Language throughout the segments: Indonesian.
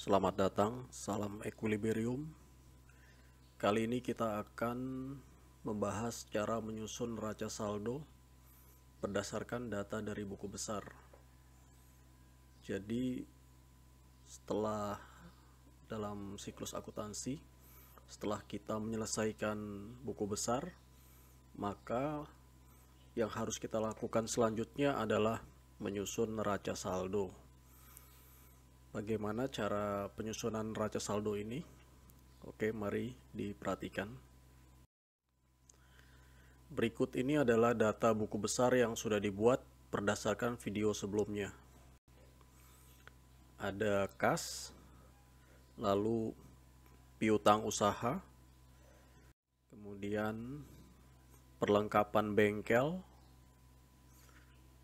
Selamat datang, salam equilibrium. Kali ini kita akan membahas cara menyusun neraca saldo berdasarkan data dari buku besar. Jadi setelah dalam siklus akuntansi, setelah kita menyelesaikan buku besar, maka yang harus kita lakukan selanjutnya adalah menyusun neraca saldo. Bagaimana cara penyusunan neraca saldo ini? Oke, mari diperhatikan. Berikut ini adalah data buku besar yang sudah dibuat berdasarkan video sebelumnya. Ada kas, lalu piutang usaha, kemudian perlengkapan bengkel,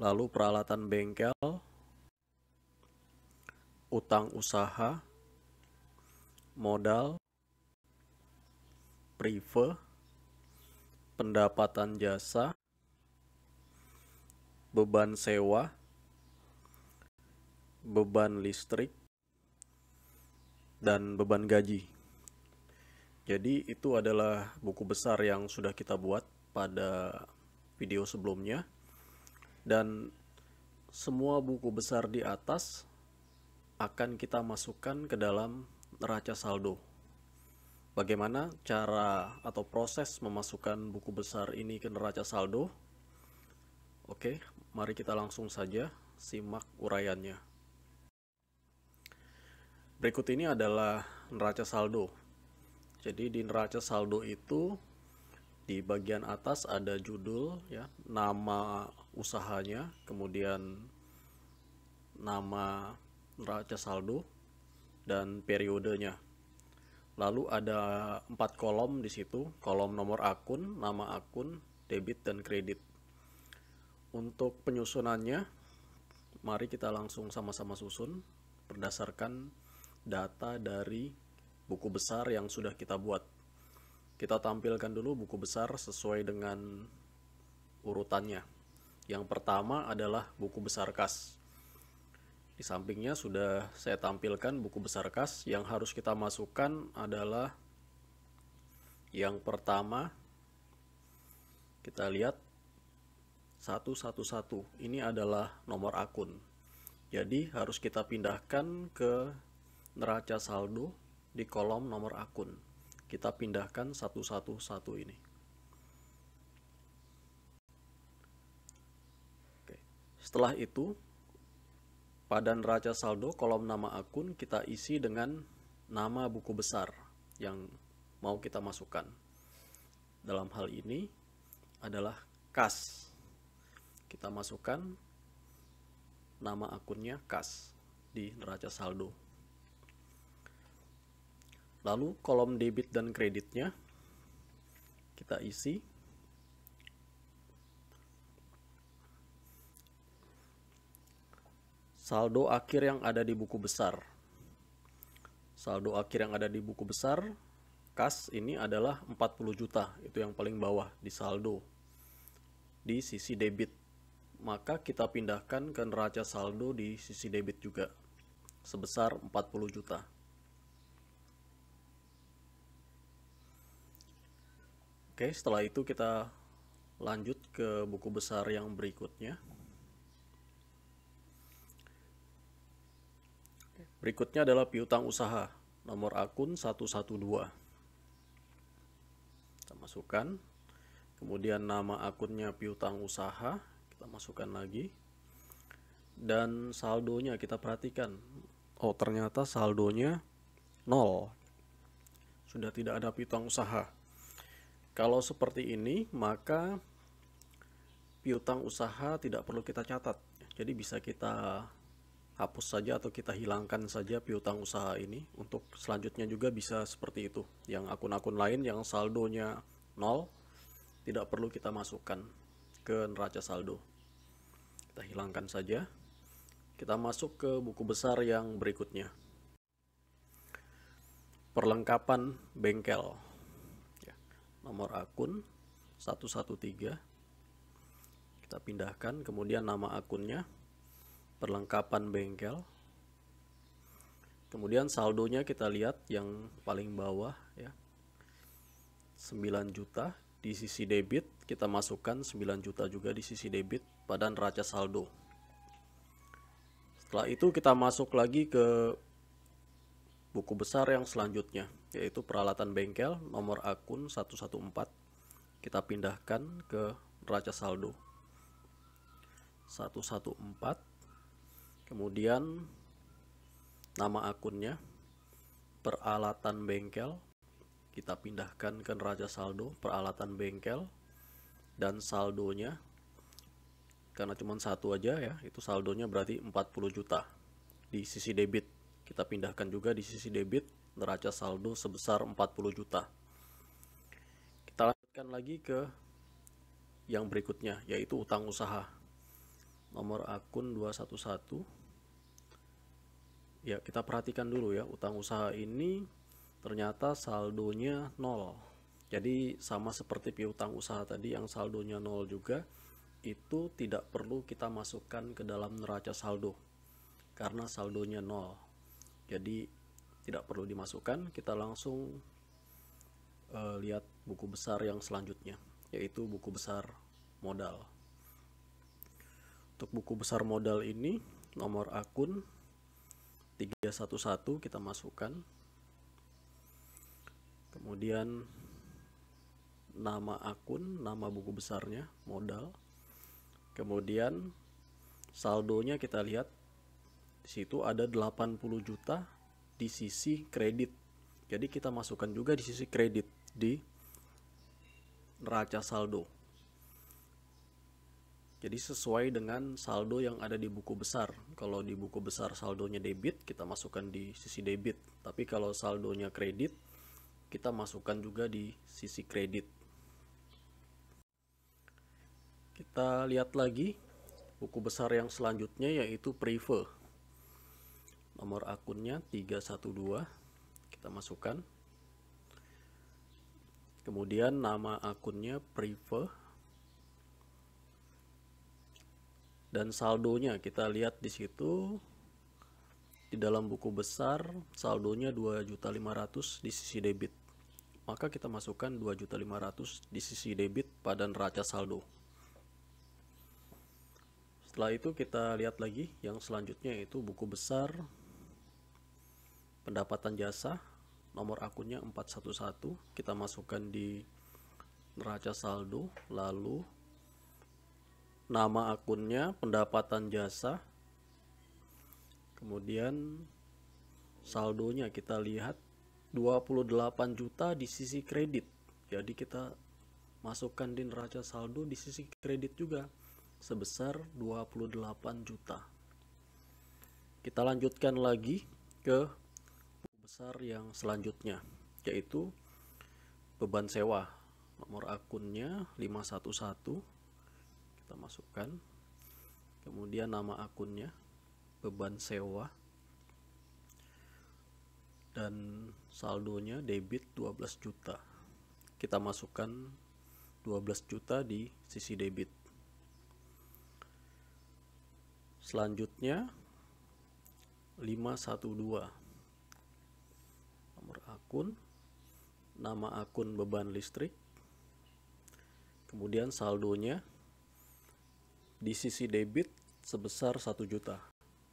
lalu peralatan bengkel, utang usaha, modal, prive, pendapatan jasa, beban sewa, beban listrik, dan beban gaji. Jadi itu adalah buku besar yang sudah kita buat pada video sebelumnya, dan semua buku besar di atas akan kita masukkan ke dalam neraca saldo. Bagaimana cara atau proses memasukkan buku besar ini ke neraca saldo? Oke, mari kita langsung saja simak uraiannya. Berikut ini adalah neraca saldo. Jadi di neraca saldo itu di bagian atas ada judul, ya, nama usahanya, kemudian nama neraca saldo dan periodenya. Lalu ada 4 kolom di situ, kolom nomor akun, nama akun, debit dan kredit. Untuk penyusunannya, mari kita langsung sama-sama susun berdasarkan data dari buku besar yang sudah kita buat. Kita tampilkan dulu buku besar sesuai dengan urutannya. Yang pertama adalah buku besar kas. Di sampingnya sudah saya tampilkan buku besar kas. Yang harus kita masukkan adalah yang pertama, kita lihat 111. Ini adalah nomor akun. Jadi harus kita pindahkan ke neraca saldo di kolom nomor akun. Kita pindahkan 111 ini. Oke. Setelah itu, pada neraca saldo kolom nama akun kita isi dengan nama buku besar yang mau kita masukkan. Dalam hal ini adalah kas. Kita masukkan nama akunnya kas di neraca saldo. Lalu kolom debit dan kreditnya kita isi saldo akhir yang ada di buku besar. Saldo akhir yang ada di buku besar kas ini adalah 40 juta. Itu yang paling bawah di saldo di sisi debit. Maka kita pindahkan ke neraca saldo di sisi debit juga sebesar 40 juta. Oke, setelah itu kita lanjut ke buku besar yang berikutnya. Berikutnya adalah piutang usaha, nomor akun 112. Kita masukkan, kemudian nama akunnya piutang usaha, kita masukkan lagi. Dan saldonya kita perhatikan, oh ternyata saldonya 0. Sudah tidak ada piutang usaha. Kalau seperti ini, maka piutang usaha tidak perlu kita catat. Jadi bisa kita hapus saja atau kita hilangkan saja piutang usaha ini. Untuk selanjutnya juga bisa seperti itu. Yang akun-akun lain yang saldonya 0 tidak perlu kita masukkan ke neraca saldo. Kita hilangkan saja. Kita masuk ke buku besar yang berikutnya. Perlengkapan bengkel. Nomor akun 113. Kita pindahkan, kemudian nama akunnya perlengkapan bengkel. Kemudian saldonya kita lihat yang paling bawah ya, 9 juta di sisi debit, kita masukkan 9 juta juga di sisi debit pada neraca saldo. Setelah itu kita masuk lagi ke buku besar yang selanjutnya, yaitu peralatan bengkel nomor akun 114. Kita pindahkan ke neraca saldo 114. Kemudian nama akunnya peralatan bengkel, kita pindahkan ke neraca saldo peralatan bengkel, dan saldonya karena cuma satu aja ya, itu saldonya berarti 40 juta di sisi debit. Kita pindahkan juga di sisi debit neraca saldo sebesar 40 juta. Kita lanjutkan lagi ke yang berikutnya, yaitu utang usaha nomor akun 211. Ya, kita perhatikan dulu ya, utang usaha ini ternyata saldonya 0. Jadi sama seperti piutang usaha tadi yang saldonya 0 juga, itu tidak perlu kita masukkan ke dalam neraca saldo karena saldonya 0. Jadi tidak perlu dimasukkan, kita langsung lihat buku besar yang selanjutnya, yaitu buku besar modal. Untuk buku besar modal ini nomor akun 311 kita masukkan, kemudian nama akun, nama buku besarnya modal, kemudian saldonya kita lihat di situ ada 80 juta di sisi kredit. Jadi kita masukkan juga di sisi kredit di neraca saldo. Jadi sesuai dengan saldo yang ada di buku besar. Kalau di buku besar saldonya debit, kita masukkan di sisi debit. Tapi kalau saldonya kredit, kita masukkan juga di sisi kredit. Kita lihat lagi buku besar yang selanjutnya, yaitu Prive. Nomor akunnya 312, kita masukkan. Kemudian nama akunnya Prive. Dan saldonya kita lihat di situ di dalam buku besar saldonya 2.500.000 di sisi debit. Maka kita masukkan 2.500.000 di sisi debit pada neraca saldo. Setelah itu kita lihat lagi yang selanjutnya, yaitu buku besar pendapatan jasa nomor akunnya 411. Kita masukkan di neraca saldo, lalu nama akunnya pendapatan jasa, kemudian saldonya kita lihat 28 juta di sisi kredit. Jadi kita masukkan di neraca saldo di sisi kredit juga sebesar 28 juta. Kita lanjutkan lagi ke buku besar yang selanjutnya, yaitu beban sewa nomor akunnya 511. Kita masukkan, kemudian nama akunnya beban sewa, dan saldonya debit 12 juta. Kita masukkan 12 juta di sisi debit. Selanjutnya 512 nomor akun, nama akun beban listrik, kemudian saldonya di sisi debit sebesar 1 juta.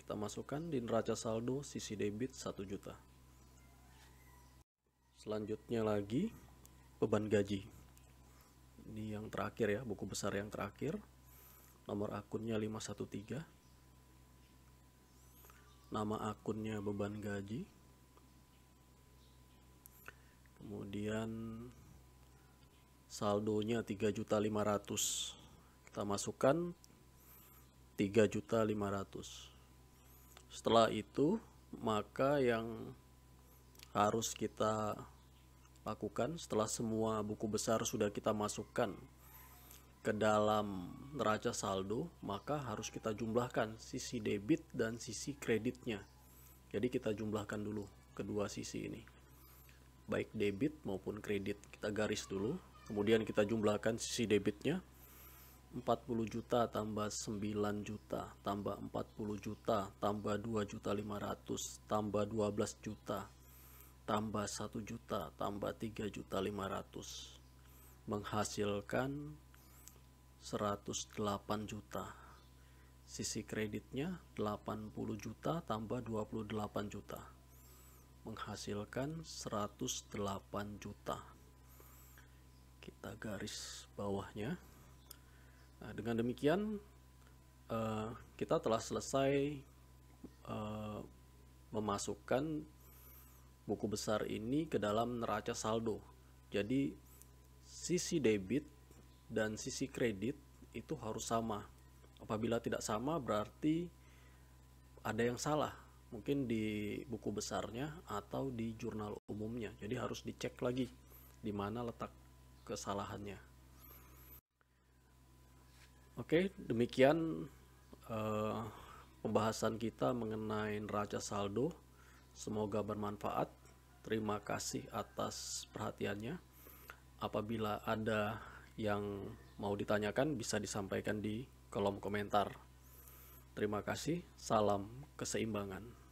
Kita masukkan di neraca saldo sisi debit 1 juta. Selanjutnya lagi beban gaji. Ini yang terakhir ya, buku besar yang terakhir. Nomor akunnya 513. Nama akunnya beban gaji. Kemudian saldonya 3.500.000. Kita masukkan 3.500.000. Setelah itu, maka yang harus kita lakukan setelah semua buku besar sudah kita masukkan ke dalam neraca saldo, maka harus kita jumlahkan sisi debit dan sisi kreditnya. Jadi kita jumlahkan dulu kedua sisi ini, baik debit maupun kredit. Kita garis dulu, kemudian kita jumlahkan sisi debitnya 40 juta tambah 9 juta tambah 40 juta tambah 2.500.000 tambah 12 juta tambah 1 juta tambah 3.500.000 menghasilkan 108 juta. Sisi kreditnya 80 juta tambah 28 juta menghasilkan 108 juta. Kita garis bawahnya. Nah, dengan demikian kita telah selesai memasukkan buku besar ini ke dalam neraca saldo. Jadi sisi debit dan sisi kredit itu harus sama. Apabila tidak sama berarti ada yang salah, mungkin di buku besarnya atau di jurnal umumnya. Jadi harus dicek lagi di mana letak kesalahannya. Oke, demikian pembahasan kita mengenai neraca saldo. Semoga bermanfaat. Terima kasih atas perhatiannya. Apabila ada yang mau ditanyakan bisa disampaikan di kolom komentar. Terima kasih. Salam keseimbangan.